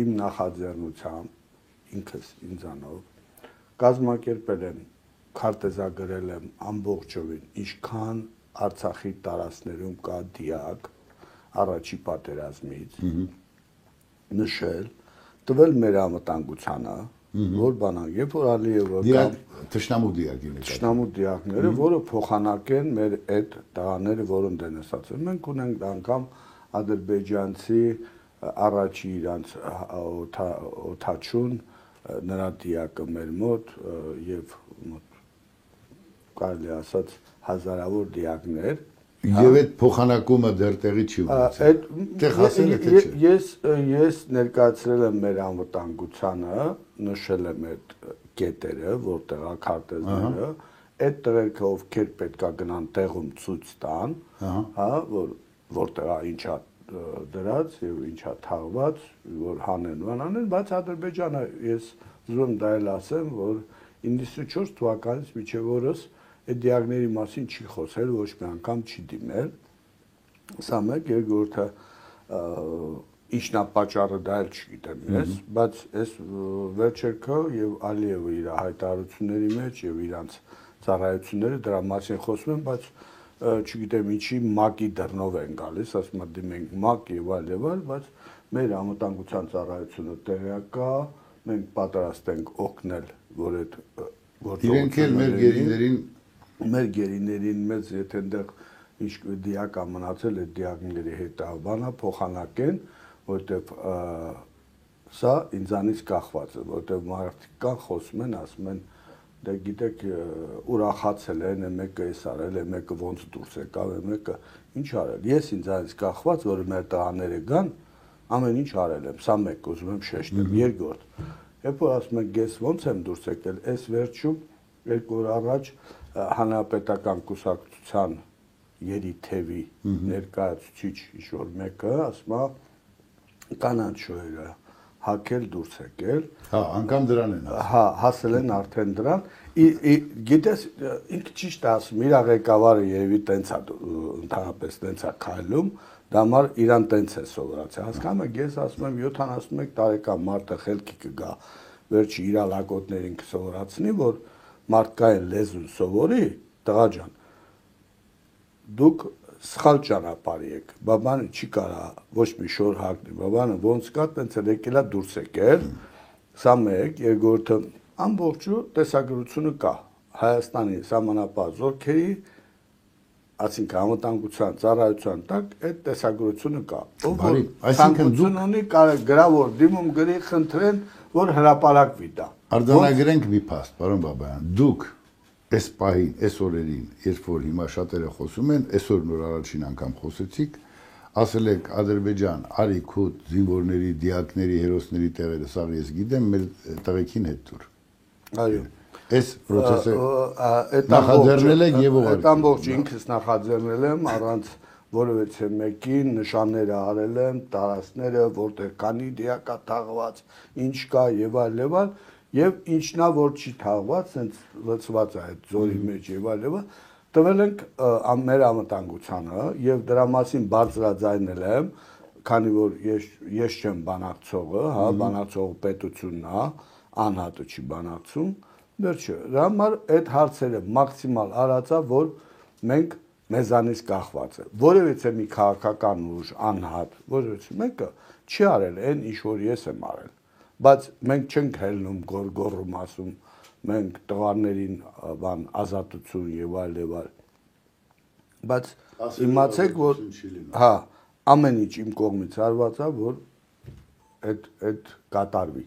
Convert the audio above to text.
իմ նախաձեռնությամբ ինքս ինձանով կազմակերպել եմ, քարտեզագրել եմ ամբողջովին, ինչքան Արցախի տարածքներում կա դիակ առաջի պատերազմից, նշել, տվել մեր անվտանգությանը, որ բանակ, երբ որ Ալիևը կամ թշնամու դիակները, որը փոխանակեն մեր այդ տղաները, որոնց են ասացել, մենք ունենք անգամ ադրբեջանցի առաջի իրանց օթաչուն նրա դիակը մեր մոտ եւ կարելի ասած հազարավոր դիակներ եւ այդ փոխանակումը դեռ տեղի չի ունեցել։ Ես ներկայացրել եմ մեր անվտանգությանը, նշել եմ այդ կետերը, որտեղ է քարտեզները, այդ տղերքը ովքեր պետքա գնան տեղում ցույց տան, հա, որտեղ է ինչա դրած եւ ինչա թաղված, որ հանեն, անեն, բայց Ադրբեջանը ես ուզում եմ դա էլ ասեմ, որ 94 թվականից մինչև օրս այդ դիակների մասին չի խոսել, ոչ մի անգամ չի դիմել։ Սա մեկ, երկրորդը ինչն է պատճառը դա էլ չգիտեմ ես, բայց այս վերջերքը եւ Ալիևը իր հայտարարությունների մեջ եւ իրանց ծառայությունները դրա մասին խոսում են, բայց չգիտեմ ինչի ՄԱԿ-ի դռնով են գալիս, ասում են դիմենք ՄԱԿ եւ այլ, բայց մեր անվտանգության ծառայությունը տեղյակ կա, մենք պատրաստ ենք օգնել, որ այդ իրենք էլ մեր գերիներին մեծ եթե այնտեղ ինչ դիակ է մնացել, այդ դիակների հետ բանա փոխանակեն, որտեվ սա ինձանից կախված է, որտեվ մարդիկ կան խոսում են, ասում են դե գիտեք ուրախացել են, մեկը էս արել է, մեկը ոնց դուրս եկավ, մեկը ինչ արել։ Ես ինձանից կախված, որ մեր տղաները գան, ամեն ինչ արել եմ, սա մեկ ուզում եմ շեշտել։ Երկրորդ, երբ որ ասում եք ես ոնց եմ դուրս եկել, այս վերջում երկու օր առաջ Հանրապետական կուսակցության Երիթևի ներկայացուցիչ ինչ-որ մեկը ասում է կանանց շոյերը հակել դուրս եկել։ Հա, անգամ դրան են ասում։ Հա, հասել են արդեն դրան։ Գիտես, ինքը ճիշտ է ասում, իր ղեկավարը երևի տենց է ընդհանրապես տենց է քայլում, դա համար իրան տենց է սովորացել։ Հասկանում եք, ես ասում եմ 71 տարեկան մարդը խելքի կգա, վերջի իր լակոտներին կսովորացնի, որ մարդկային լեզուն սովորի, տղա ջան, դուք սխալ ճանապարհ եք, բաբանը չի կարա ոչ մի շոր հագնի, բաբանը ոնց կա, տենց էլ եկել է դուրս եկել, սա մեկ, երկրորդը ամբողջը տեսագրությունը կա, Հայաստանի սահմանապահ զորքերի, այսինքն անվտանգության ծառայության տակ այդ տեսագրությունը կա, ով որ ցանկություն ունի գրավոր դիմում գրի խնդրեն, որ հրապարակվի դա։ Արձանագրենք մի փաստ, պարոն Բաբայան, դուք այս պահին, այս օրերին, երբ որ հիմա շատերը խոսում են, այսօր նոր առաջին անգամ խոսեցիք, ասել եք Ադրբեջան, արի քո զինվորների, դիակների, հերոսների տեղերը, սա ես գիտեմ, մեր տղեկին հետ դուր։ Այո։ Այս process-ը նախաձեռնել եք եւ ուղղակի։ Այդ ամբողջ ինքս նախաձեռնել եմ առանց որևէ մեկին նշանները արել եմ, տարածքները, որտեղ կանի դիակա թաղված, ինչ կա եւ այլ եւ ինչնա որ չի թաղված, հենց լցված է այդ ձորի մեջ եւ այլ տվել ենք մեր անվտանգությանը եւ դրա մասին բարձրաձայնել եմ, քանի որ ես չեմ բանակցողը, հա, բանակցողը պետությունն է, անհատը չի բանակցում, վերջը, դրա համար այդ հարցերը մաքսիմալ արածա, որ մենք մեզանից կախված է։ Որևէ մի քաղաքական ուժ, անհատ, որևէ մեկը չի արել այն, ինչ որ ես եմ արել։ Բայց մենք չենք հելնում գոռում ասում, մենք տղաներին բան ազատություն եւ այլ եւ այլ։ Բայց իմացեք, որ հա, ամեն ինչ իմ կողմից արված է, որ այդ կատարվի։